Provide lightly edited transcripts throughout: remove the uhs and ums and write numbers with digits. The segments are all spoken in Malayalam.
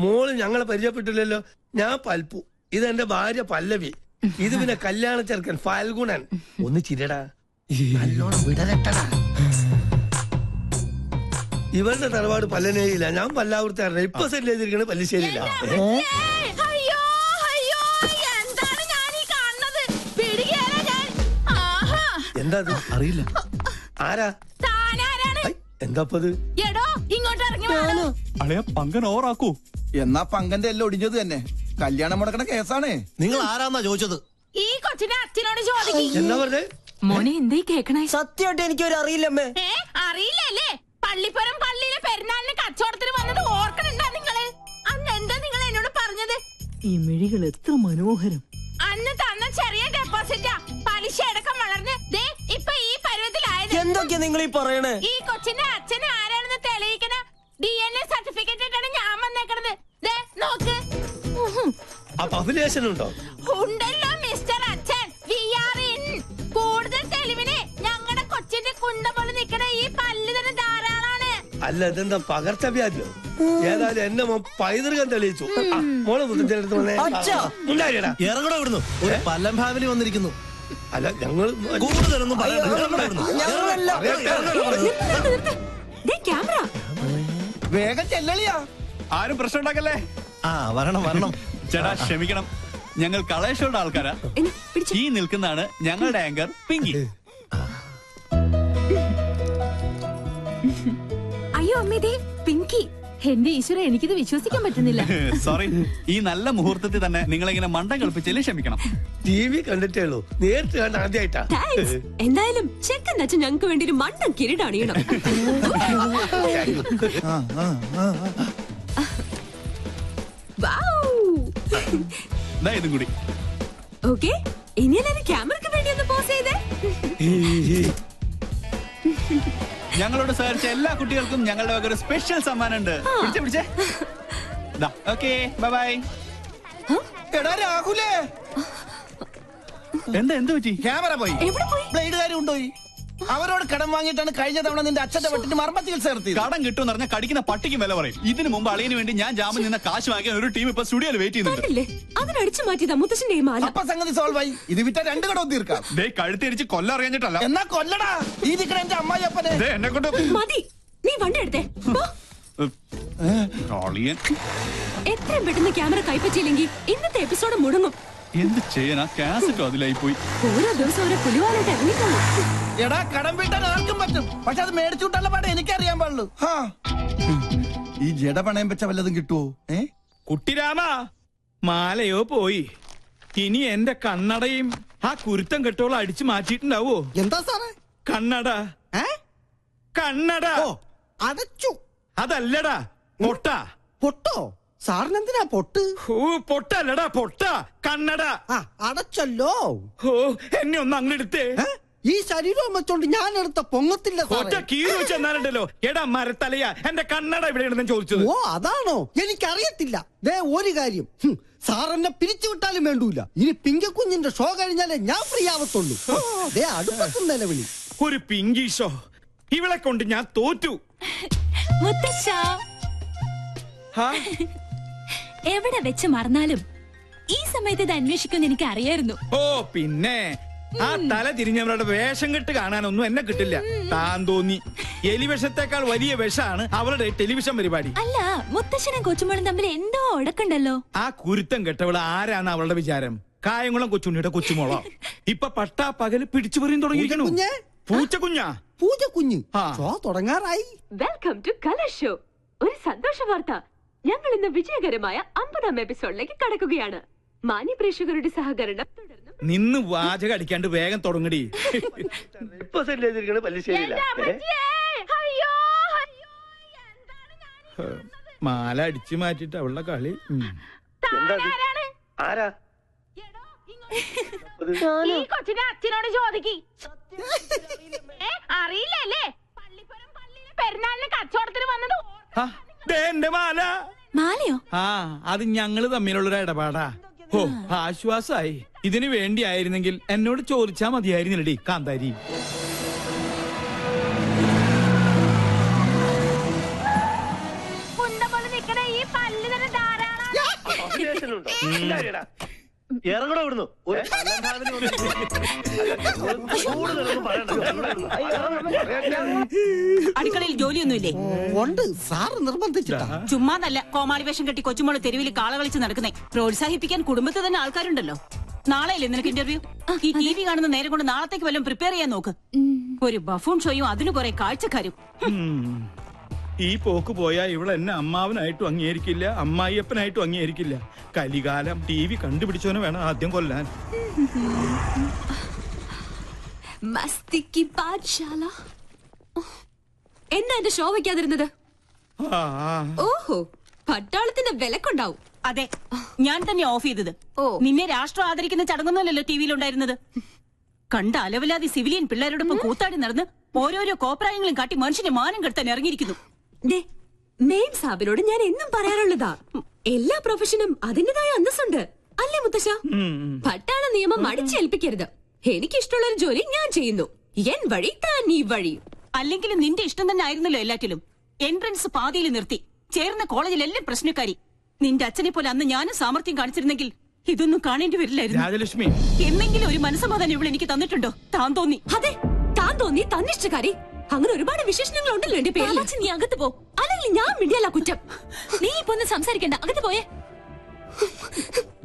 മോള് ഞങ്ങളെ പരിചയപ്പെട്ടില്ലല്ലോ. ഞാൻ പൽപ്പു, ഇതെന്റെ ഭാര്യ പല്ലവി, ഇത് പിന്നെ കല്യാണ ചെറുക്കൻ ഫാൽഗുണൻ. ഒന്ന് ചിരടാ, നല്ലോണം വിടരട്ടടാ. ഇവരുടെ തറവാട് പല്ലനേയില്ല, ഞാൻ പല്ലാവൂർത്താറില്ല. ഇപ്പൊ സെറ്റിൽ ചെയ്തിരിക്കണ പല്ലിശ്ശേരിയില്ല. എന്താ അറിയില്ല. ആരാ? എന്താപ്പത്? പങ്കൻ ഓറാക്കൂ. എന്നാ പങ്കന്റെ എല്ലാം ഒടിഞ്ഞത് തന്നെ. കല്യാണം മുടക്കണ കേസാണ്. നിങ്ങൾ ആരാന്നാ ചോദിച്ചത്? ഈ കൊച്ചിനെ അച്ഛനോട് ചോദിക്കും. എന്താ പറഞ്ഞേ? മോനെ എന്തേ കേക്കണേ? സത്യമായിട്ട് എനിക്കൊരു അറിയില്ലമ്മേ. അറിയില്ലല്ലേ? പള്ളിപ്പുറം പള്ളിയിലെ പെരുന്നാളിന് കച്ചവടത്തിന് വന്നത് ഓർക്കണുണ്ടാ നിങ്ങള്? അന്ന് എന്താ നിങ്ങൾ എന്നോട് പറഞ്ഞത്? ഈ മിഴികൾ എത്ര മനോഹരം. അന്ന് തന്ന ചെറിയ ഡെപ്പോസിറ്റാ പലിശ അടക്കം വളർന്ന് ദേ ഇപ്പൊ ഈ പരുവത്തിലായത്. എന്തൊക്കെയാ നിങ്ങൾ ഈ പറയണേ? ഈ കൊച്ചിന്റെ അച്ഛന് ആരാണെന്ന് തെളിയിക്കണ DNA സർട്ടിഫിക്കറ്റ് ഇട്ടാണ് ഞാൻ വന്നേക്കണത്. ദേ നോക്ക്. ഉണ്ടോ? ഉണ്ടല്ലോ മിസ്റ്റർ അച്ഛൻ. കൂടുതൽ തെളിവിന് ഞങ്ങളുടെ കൊച്ചിന്റെ കുണ്ട പോലെ നിക്കണ ഈ പല്ല് തന്നെ ധാരാളാണ്. അല്ല, ഇതെന്താ പകർച്ചവ്യാധിയോ? ഏതായാലും എന്നെ പൈതൃകം തെളിയിച്ചു. മോളെ ഇറങ്ങണോ ഇവിടുന്നു? ഒരു പല്ലം ഫാമിലി വന്നിരിക്കുന്നു. അല്ല, ഞങ്ങൾ കൂടുതലൊന്നും വേഗം ചെല്ലളിയാ. ആരും പ്രശ്നം ഉണ്ടാക്കല്ലേ? വരണം വരണം. ചേട്ടാ ക്ഷമിക്കണം, ഞങ്ങൾ കളേഷോടെ ആൾക്കാരാ. ഈ നിൽക്കുന്നതാണ് ഞങ്ങളുടെ ആങ്കർ പിങ്കി. അയ്യോ അമ്മേ, പിങ്കി. എന്റെ ഈശ്വര, എനിക്കിത് വിശ്വസിക്കാൻ പറ്റുന്നില്ല. സോറി, ഈ നല്ല മുഹൂർത്തത്തിൽ തന്നെ നിങ്ങളിങ്ങനെ മണ്ടം കളിപ്പിച്ചാലും ക്ഷമിക്കണം. TV കണ്ടിട്ടേ ഉള്ളൂ, നേരിട്ട് കണ്ട ആദ്യമായിട്ടാ. എന്തായാലും ചെക്കൻ അച്ഛൻ ഞങ്ങൾക്ക് വേണ്ടി ഒരു മണ്ടൻ കിരീടണിയണം. ഇതും കൂടി. ഓക്കെ, ഇനി എല്ലാവരും ക്യാമറയ്ക്ക് വേണ്ടി ഒന്ന് പോസ് ചെയ്തേ. ഞങ്ങളോട് സഹകരിച്ച എല്ലാ കുട്ടികൾക്കും ഞങ്ങളുടെ വക ഒരു സ്പെഷ്യൽ സമ്മാനം ഉണ്ട്. പിടിച്ചേ. Okay, bye bye. എടാ രാഹുലേ, എന്ത് പറ്റി? ക്യാമറ പോയി. ബ്ലേഡുകാരും ഉണ്ടോയി. അവരോട് കടം വാങ്ങിയിട്ടാണ് കഴിഞ്ഞ തവണ നിന്റെ അച്ഛന്റെ വെട്ടിന് മർമ്മ ചികിത്സ നടത്തിയത്. കടം കിട്ടുമെന്ന് പറഞ്ഞാൽ കടിക്കുന്ന പട്ടിക്ക് വില പറയും. ഇതിനു മുമ്പ് അളിയന് വേണ്ടി ഞാൻ ജാമ്യം നിന്ന കാശ് വാങ്ങിയ ഒരു ടീം ഇപ്പൊ സ്റ്റുഡിയോയിൽ വെയിറ്റ് ചെയ്യുന്നുണ്ട്. അതിനടിച്ചു മാറ്റിയതാ മുത്തശ്ശന്റെ മാല. അപ്പൊ സംഗതി സോൾവ് ആയി. ഇത് വിറ്റ 2 കടവും തീർക്കാം. കഴുത്തിരിച്ച് കൊല്ലം അറിയാഞ്ഞിട്ടല്ല. എന്നാ കൊല്ലടാ. ഈ നിക്കണ എന്റെ അമ്മായിയപ്പനെ എന്നെ കൊണ്ട് മതി. നീ വണ്ടി എടുത്തേ. എത്രയും പെട്ടെന്ന് ക്യാമറ കൈപ്പറ്റിയില്ലെങ്കിൽ ഇന്നത്തെ എപ്പിസോഡ് മുടങ്ങും. എന്ത് ചെയ്യാനാ? കാസറ്റോ അതിലായി പോയി. ഓരോ ദിവസം ഓരോ പുലിവാലായിട്ട് ഇറങ്ങിക്കോളൂ. എടാ, കടം വീട്ടാൻ ആർക്കും പറ്റും, പക്ഷെ അത് മേടിച്ചുവിട്ടുള്ള പാടെ എനിക്കറിയാൻ പാടുള്ളൂ. ഈ ജട പണയം വെച്ച വല്ലതും കിട്ടുവോ? കുട്ടിരാമ, മാലയോ പോയി. ഇനി എന്റെ കണ്ണടയും ആ കുരുത്തം കെട്ടോളം അടിച്ചു മാറ്റിയിട്ടുണ്ടാവോ? എന്താ സാറേ? കണ്ണട. കണ്ണട അടച്ചു. അതല്ലടാ, പൊട്ട. പൊട്ടോ? സാറിനെന്തിനാ പൊട്ട്? പൊട്ടല്ലടാ, പൊട്ട. കണ്ണട അടച്ചല്ലോ. എന്നെ ഒന്ന് അങ്ങെടുത്തേ. ഈ ശരീരം വെച്ചോണ്ട് ഞാൻ എടുത്ത പൊങ്ങത്തില്ല. ഒറ്റ കീറി വെച്ചെന്നാലുണ്ടല്ലോ. എടാ മരത്തലയാ, എന്റെ കണ്ണട എവിടെയാണെന്ന് ചോദിച്ചത്. ഓ അതാണോ? എനിക്കറിയത്തില്ല. ദേ ഒരു കാര്യം, സാർ എന്നെ പിരിച്ചുവിട്ടാലും വേണ്ടൂല. ഇനി പിങ്കക്കുഞ്ഞിന്റെ ഷോ കഴിഞ്ഞാലേ ഞാൻ ഫ്രീ ആവത്തുള്ളൂ. ദേ അടുപ്പത്തും നിലവിളി. ഒരു പിങ്കി ഷോ? ഇവളെ കൊണ്ട് ഞാൻ തോറ്റു. എവിടെ വെച്ച് മറന്നാലും ഈ സമയത്ത് ഇത് അന്വേഷിക്കുമെന്ന് എനിക്ക് അറിയായിരുന്നു. ഓ പിന്നെ ആ തല തിരിഞ്ഞവരുടെ വേഷം കെട്ട് കാണാനൊന്നും എന്നെ കിട്ടില്ല. താൻ തോന്നി. എലിവിഷത്തെക്കാൾ വലിയ വിഷമാണ് അവരുടെ ടെലിവിഷൻ പരിപാടി. അല്ല, മുത്തശ്ശനും കൊച്ചുമോളും തമ്മിൽ എന്തോ ഉടക്കുണ്ടല്ലോ. ആ കുരുത്തം കെട്ടവള് ആരാണ് അവളുടെ വിചാരം? കായംകുളം കൊച്ചുണ്ണിയുടെ കൊച്ചുമോളോ? ഇപ്പൊ പട്ടാ പകല് പിടിച്ചു പറയും തുടങ്ങിയിരിക്കണു. പൂച്ചക്കുഞ്ഞാ? പൂജക്കുഞ്ഞ് ഷോ തുടങ്ങാറായി. Welcome to colour show. ഒരു സന്തോഷ വാർത്ത. ഞങ്ങൾ ഇന്ന് വിജയകരമായ 50ാം എപ്പിസോഡിലേക്ക് കടക്കുകയാണ്. മാന്യ പ്രേക്ഷകരുടെ സഹകരണം തുടർന്നും. നിന്ന് വാചകം അടിക്കാണ്ട് വേഗം തുടങ്ങടി. ഇപ്പൊ സെറ്റിൽ ചെയ്തിരിക്കണ പല്ലിശ്ശേരിയില്ല. മാല അടിച്ചു മാറ്റിട്ട് അവളുടെ കളി. ആരാ? ഈ കൊച്ചിനെ അച്ഛനോട് ചോദിക്കി. അറിയില്ലല്ലേ? പള്ളിപ്പുറം പള്ളിയിലെ പെരുന്നാളിന് കച്ചവടത്തിന് വന്നത്. എന്റെ മാല. മാലയോ? അത് ഞങ്ങള് തമ്മിലുള്ളൊരു ഇടപാടാ. ഓ, ആശ്വാസായി. ഇതിനു വേണ്ടിയായിരുന്നെങ്കിൽ എന്നോട് ചോദിച്ചാ മതിയായിരുന്നില്ലടി കാന്താരി. കുണ്ട പോലെ നിക്കണ ഈ പല്ല് തന്നെ ഇമാജിനേഷനുണ്ടോ? എന്താടിയെടാ? ഇറങ്ങണോ ഇവിടുന്ന് ഒരു പല്ലം ഫാമിലി കൂടുതലൊന്നും പറയണ്ട. ഇറങ്ങടാ ഇവിടുന്ന്. അടുക്കളയിൽ ജോലിയൊന്നുമില്ലേ? ഉണ്ട്, സാറ് നിർബന്ധിച്ചിട്ടാ. ചുമ്മാതല്ല കോമാളി വേഷം കെട്ടി കൊച്ചുമോള് തെരുവിൽ കാള കളിച്ച് നടക്കുന്നേ. പ്രോത്സാഹിപ്പിക്കാൻ കുടുംബത്തിൽ തന്നെ ആൾക്കാരുണ്ടല്ലോ. നാളെയല്ലേ നിനക്ക് ഇന്റർവ്യൂ? ഈ TV കാണുന്ന നേരം കൊണ്ട് നാളത്തേക്ക് വല്ലതും പ്രിപ്പയർ ചെയ്യാൻ നോക്ക്. ഒരു ബഫൂൺ ഷോയും അതിന് കുറെ കാഴ്ചക്കാരും. ഈ പോക്ക് പോയാ ഇവിടെ എന്നെ അമ്മാവനായിട്ടും അംഗീകരിക്കില്ല, അമ്മായിയപ്പനായിട്ടും അംഗീകരിക്കില്ല. കലികാലം. TV കണ്ടുപിടിച്ചവനെ വേണം ആദ്യം കൊല്ലാൻ. മസ്തിക്ക് പാഠശാല. എന്നാ എന്റെ ഷോ വെക്കാതിരുന്നത്? ആ, ഓഹോ, പട്ടാളത്തിന്റെ വിലക്കുണ്ടാവും. അതെ, ഞാൻ തന്നെ ഓഫ് ചെയ്തത്. ഓ. നിന്നെ രാഷ്ട്രം ആദരിക്കുന്ന ചടങ്ങൊന്നുമല്ലല്ലോ TVയിലുണ്ടായിരുന്നത്. കണ്ട അലവലാതി സിവിലിയൻ പിള്ളേരോടൊപ്പം കൂത്താടി നടന്ന് ഓരോരോ കോപ്രായങ്ങളും കാട്ടി മനുഷ്യനെ മാനം കെടുത്താൻ ഇറങ്ങിയിരിക്കുന്നു. മെയിൻ സാബിനോട് ഞാൻ എന്നും പറയാറുള്ളതാ, എല്ലാ പ്രൊഫഷനും അതിന്റേതായ അന്തസ്സുണ്ട് അല്ലേ മുത്തശ്ശ? പട്ടാള നിയമം അടിച്ചേൽപ്പിക്കരുത്. എനിക്കിഷ്ടമുള്ള ഒരു ജോലി ഞാൻ ചെയ്യുന്നു. എൻ വഴി താൻ ഈ വഴി. അല്ലെങ്കിലും നിന്റെ ഇഷ്ടം തന്നെ ആയിരുന്നല്ലോ എല്ലാറ്റിലും. എൻട്രൻസ് പാതിയിൽ നിർത്തി. ചേർന്ന കോളേജിലെല്ലാം പ്രശ്നക്കാരി. നിന്റെ അച്ഛനെ പോലെ അന്ന് ഞാനും സാമർത്ഥ്യം കാണിച്ചിരുന്നെങ്കിൽ ഇതൊന്നും കാണേണ്ടി വരില്ലായിരുന്നു. രാജലക്ഷ്മി, എന്നെങ്കിലും ഒരു മനസ്സമാധാനം ഇവിടെ എനിക്ക് തന്നിട്ടുണ്ടോ? താൻ തോന്നി. അതെ, താൻ തോന്നി, തന്നിഷ്ടക്കാരി. അങ്ങനെ ഒരുപാട് വിശേഷണങ്ങൾ ഉണ്ടല്ലോ എന്റെ പേരിൽ. നീ അകത്ത് പോ, അല്ലെങ്കിൽ ഞാൻ മിണ്ടിയല്ല കുറ്റം. നീ ഇപ്പൊ ഒന്ന് സംസാരിക്കണ്ട, അകത്ത് പോയേ.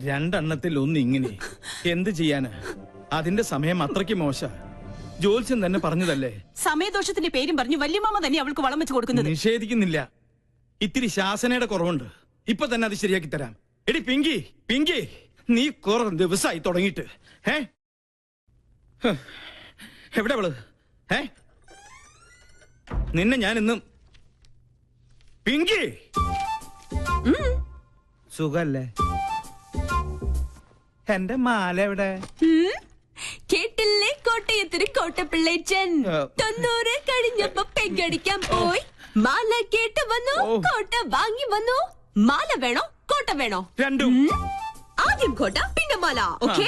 രണ്ടെണ്ണത്തിൽ ഒന്ന് ഇങ്ങനെ എന്ത് ചെയ്യാന്? അതിന്റെ സമയം അത്രയ്ക്ക് മോശ. ജോത്സ്യം തന്നെ പറഞ്ഞതല്ലേ. സമയദോഷത്തിന്റെ പേരും പറഞ്ഞു വല്യമാമ തന്നെ അവൾക്ക് വളം വെച്ച് കൊടുക്കുന്നത്. നിഷേധിക്കുന്നില്ല. ഇത്തിരി ശാസനയുടെ കുറവുണ്ട്. ഇപ്പൊ തന്നെ അത് ശരിയാക്കി തരാം. എടി പിങ്കി, പിങ്കി, നീ കുറെ ദിവസമായി തുടങ്ങിയിട്ട്. എവിടെ അവള്? നിന്നെ ഞാൻ ഇന്നും. പിങ്കി, സുഖല്ലേ? എന്റെ മാല എവിടെ? കേട്ടില്ലേ കോട്ടയത്തിന് കോട്ടപ്പിള്ളേച്ചൻ 90 കഴിഞ്ഞപ്പോ പെങ്കടിക്കാൻ പോയി. മാല കേട്ട് വന്നു, കോട്ട വാങ്ങി വന്നു. മാല വേണോ കോട്ട വേണോ? രണ്ടും. ആദ്യം കോട്ട പിന്നെ മാല. ഓക്കേ.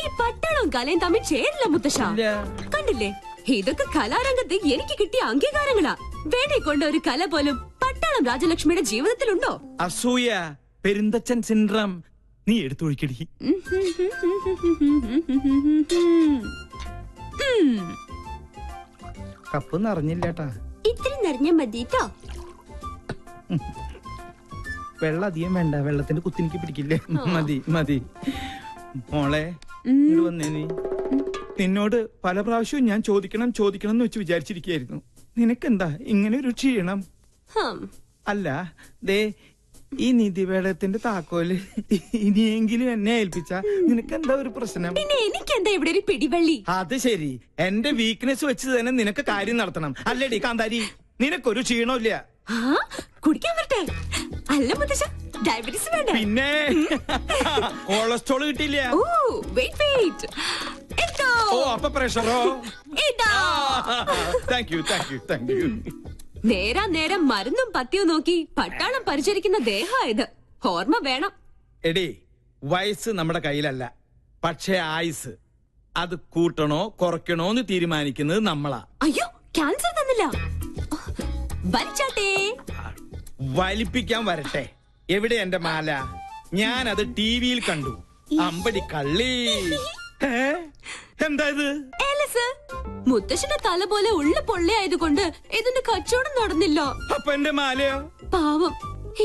ഈ പട്ടാളവും കലയും തമ്മിൽ ചേരില്ല മുത്തശ്ശ. കണ്ടില്ലേ, ഇതൊക്കെ കലാരംഗത്ത് എനിക്ക് കിട്ടിയ അംഗീകാരങ്ങളാ. വേണേ കൊണ്ട ഒരു കല പോലും പട്ടാളം രാജലക്ഷ്മിയുടെ ജീവിതത്തിലുണ്ടോ? അസൂയ, പെരുന്തച്ചൻ സിൻഡ്രം. നീ എടുത്തൊഴിക്കടി. കപ്പ് നിറഞ്ഞില്ലേട്ടാ. ഇത്തിരി നിറഞ്ഞ മതിട്ടോ. വെള്ളം അധികം വേണ്ട, വെള്ളത്തിന്റെ കുത്തിനിക്ക് പിടിക്കില്ലേ. മതി മതി. മോളെ ഇങ്ങോട്ട് വന്നേ. നീ നിന്നോട് പല പ്രാവശ്യവും ഞാൻ ചോദിക്കണം ചോദിക്കണം എന്ന് വെച്ച് വിചാരിച്ചിരിക്കുകയായിരുന്നു. നിനക്കെന്താ ഇങ്ങനെ ഒരു ക്ഷീണം? അല്ല, ദേ ഈ നിധിവേടത്തിന്റെ താക്കോല് ഇനിയെങ്കിലും എന്നെ ഏൽപ്പിച്ച നിനക്കെന്താ ഒരു പ്രശ്നം? പിന്നെ എനിക്കെന്താ ഇവിടെ ഒരു പിടിവള്ളി? അത് ശരി, എന്റെ വീക്ക്നെസ് വെച്ച് തന്നെ നിനക്ക് കാര്യം നടത്തണം അല്ലേടി കാന്താരി? നിനക്കൊരു ക്ഷീണമില്ല. കുടിക്കാൻ വരട്ടെ? അല്ല മുത്തശ്ശ, ഡയബറ്റീസ് വേണ്ട. പിന്നെ കൊളസ്ട്രോൾ കിട്ടിയില്ല. ഓ വെയിറ്റ് വെയിറ്റ്. ഓ അപ്പൊ പ്രഷറോ? Thank you. നേരാ നേരം മരുന്നും പത്തിയും നോക്കി പട്ടാളം പരിചരിക്കുന്ന ദേഹമായത്. ഓർമ്മ വേണം. എടി, വയസ്സ് നമ്മുടെ കയ്യിലല്ല, പക്ഷേ ആയുസ് അത് കൂട്ടണോ കുറയ്ക്കണോ എന്ന് തീരുമാനിക്കുന്നത് നമ്മളാ. അയ്യോ, ക്യാൻസർ തന്നില്ല. വലിച്ചാട്ടേ. വലിപ്പിക്കാൻ വരട്ടെ. എവിടെ എന്റെ മാല? ഞാനത് ടിവിയിൽ കണ്ടു. അമ്പടി കള്ളി. എന്താ ഇത്? മുത്തശ്ശന്റെ തല പോലെ ഉള്ള പൊള്ളയായതുകൊണ്ട് ഇതിന്റെ കച്ചവടം നടന്നില്ല. അപ്പൊ എന്റെ മാലയോ? പാവം,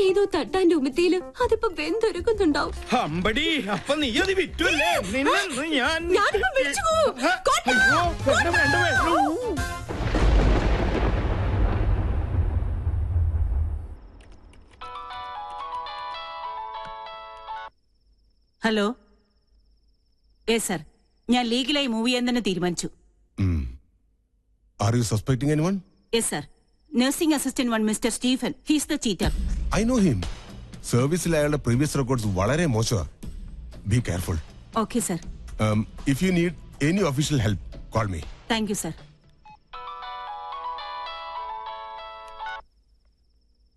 ഏതോ തട്ടാന്റെ ഉമിത്തിയില് അതിപ്പോ വെന്തൊരുക്കുന്നുണ്ടാവും. അമ്പടി, അപ്പൊ നീ അത് വിറ്റുവല്ലേ? ഞാനിപ്പോ വിളിച്ചു പോവും. ഹലോ. സർ, ഞാൻ ലീഗലായി മൂവ് ചെയ്യാൻ തന്നെ തീരുമാനിച്ചു. Are you suspecting anyone? Yes, sir. Nursing assistant one, Mr. Stephen. He's the cheater. I know him. സർവീസിൽ അയാളുടെ പ്രീവിയസ് റെക്കോർഡ്സ് വളരെ മോശമാണ്. Be careful. Okay, sir. If you need any official help, call me. Thank you, sir.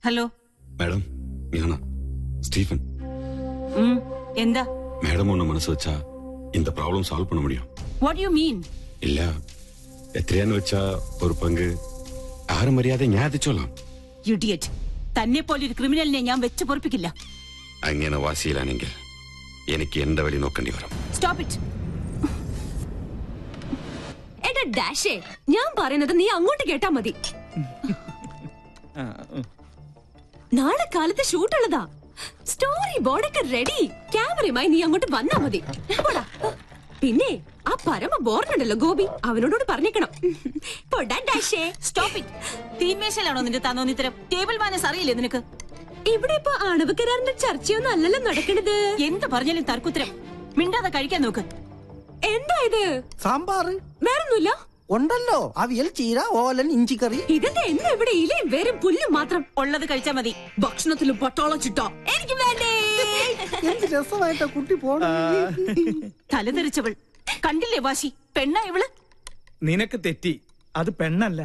Hello madam, ഞാനാ സ്റ്റീഫൻ. എന്താ? மேடம் ஒண்ணு மனசு வச்சா இந்த ப்ராப்ளம் சால்வ் பண்ண முடியும். What do you mean? இல்ல, എത്രയാന്ന് വെച്ചാ ഒരു പങ്ക് ആരും അറിയാതെ ഞാൻ അത് ചൊല്ലാം. Idiot. തന്നെ പോലെ ഒരു ക്രിമിനലിനെ ഞാൻ വെച്ച് പൊറപ്പിക്കില്ല. അങ്ങനെ വാശിയിലാണെങ്കിൽ എനിക്ക് എന്റെ വഴി നോക്കേണ്ടി വരും. Stop it. എടാ ഡാഷേ, ഞാൻ പറയുന്നത് നീ അങ്ങോട്ട് കേട്ടാ മതി. നാളെ കാലത്ത് ഷൂട്ടുള്ളതാ. സ്റ്റോറി ബോർഡൊക്കെ റെഡി. ക്യാമറയുമായി നീ അങ്ങോട്ട് വന്നാ മതി. പിന്നെ ആ പരമ ബോർഡുണ്ടല്ലോ ഗോപി, അവനോട് പറഞ്ഞേക്കണം. Stop it. തീന്മേശയിലാണോ നിന്റെ തന്നോന്നിത്തരം? ടേബിൾ മാനേഴ്സ് അറിയില്ലേ നിനക്ക്? ഇവിടെ ഇപ്പൊ ആണവ കരാറിന്റെ ചർച്ചയൊന്നും അല്ലല്ലോ നടക്കണത്. എന്ത് പറഞ്ഞാലും തർക്കുത്തരം. മിണ്ടാതെ കഴിക്കാൻ നോക്ക്. എന്താ ഇത്? സാമ്പാറ് വേറൊന്നുമില്ല? ഉണ്ടല്ലോ, അവിയൽ, ചീര, ഓലൻ, ഇഞ്ചിക്കറി. ഇതെന്താ എന്നും ഇവിടെ ഇലയും വേരും പുല്ലും മാത്രം? ഉള്ളത് കഴിച്ചാ മതി. ഭക്ഷണത്തിലും പട്ടാള ചിട്ട എനിക്ക് വേണ്ടേ. എന്ത് രസമായിട്ടാ കുട്ടി പോണ. തലതെറിച്ചവൾ കണ്ടില്ലേ വാശി? പെണ്ണാ ഇവള്? നിനക്ക് തെറ്റി. അത് പെണ്ണല്ല,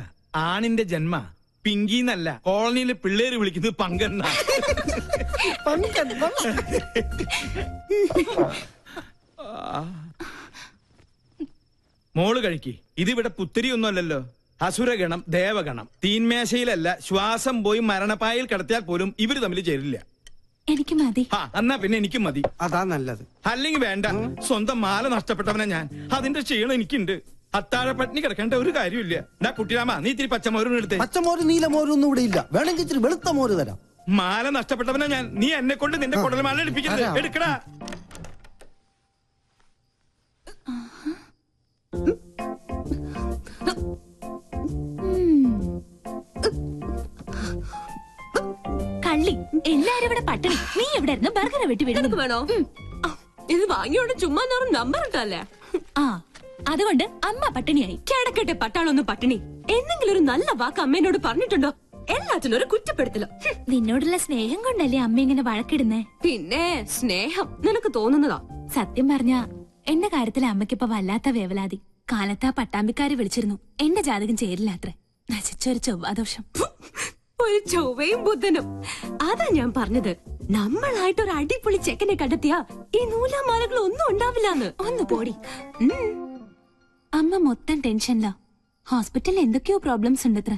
ആണിന്റെ ജന്മ. പിങ്കിന്നല്ല, കോളനിയിലെ പിള്ളേര് വിളിക്കുന്നത് പങ്കെണ്ണ. മോള് കഴിക്ക്. ഇതിവിടെ പുത്തിരിയൊന്നും അല്ലല്ലോ. അസുരഗണം, ദേവഗണം. തീന്മേശയിലല്ല, ശ്വാസം പോയി മരണപ്പായിൽ കിടത്തിയാൽ പോലും ഇവര് തമ്മിൽ ചേരില്ല. എനിക്ക് മതി. എന്നാ പിന്നെ എനിക്കും മതി. അതാ നല്ലത്. അല്ലെങ്കിൽ വേണ്ട. സ്വന്തം മാല നഷ്ടപ്പെട്ടവനാ ഞാൻ. അതിന്റെ ക്ഷീണം എനിക്കുണ്ട്. അത്താഴ പട്ടിണി കിടക്കേണ്ട ഒരു കാര്യമില്ല. കുട്ടിരാമ, നീ ഇത്തിരി പച്ചമോരും എടുത്തേ. പച്ചമോര് നീലമോരും ഒന്നും ഇവിടെ ഇല്ല. വേണമെങ്കിൽ ഇച്ചിരി വെളുത്ത മോര് തരാം. മാല നഷ്ടപ്പെട്ടവനാ ഞാൻ. നീ എന്നെ കൊണ്ട് നിന്റെ കുടൽ മാല എടുപ്പിക്കരുത്. എടുക്കടാ. കള്ളി, എല്ലാരും ഇവിടെ പട്ടിണി. നീ എവിടെ ഇരുന്ന് ബർഗർ വെട്ടി വിടുന്നു വേണോ? ഇത് വാങ്ങിയോണ്ട് ചുമ്മാ നമ്പർ ഇട്ടല്ലേ. അതുകൊണ്ട് അമ്മ പട്ടിണിയായി. കിടക്കട്ടെ പട്ടാളൊന്നും പട്ടിണി. എന്തെങ്കിലും ഒരു നല്ല വാക്ക് അമ്മേനോട് പറഞ്ഞിട്ടുണ്ടോ? എല്ലാത്തിനും ഒരു കുറ്റപ്പെടുത്തലോ. നിന്നോടുള്ള സ്നേഹം കൊണ്ടല്ലേ അമ്മ ഇങ്ങനെ വഴക്കിടുന്നേ? പിന്നെ സ്നേഹം നിനക്ക് തോന്നുന്നതാ. സത്യം പറഞ്ഞ എന്റെ കാര്യത്തിൽ അമ്മയ്ക്കിപ്പോ വല്ലാത്ത വേവലാതി. കാലത്താ പട്ടാമ്പിക്കാര് വിളിച്ചിരുന്നു. എന്റെ ജാതകം ചേരില്ലാത്രേ. നശിച്ചൊരു ചൊവ്വാദോഷം. ഒരു ചൊവ്വയും ബുധനും. അതാ ഞാൻ പറഞ്ഞത്, നമ്മളായിട്ടൊരു അടിപൊളി ചെക്കനെ കണ്ടെത്തിയാ ഈ നൂലാമാലകൾ ഒന്നും ഉണ്ടാവില്ലാന്ന്. ഒന്ന് പോടി. അമ്മ മൊത്തം ടെൻഷനിലാ. ഹോസ്പിറ്റലിൽ എന്തൊക്കെയോ പ്രോബ്ലംസ് ഉണ്ടത്രേ.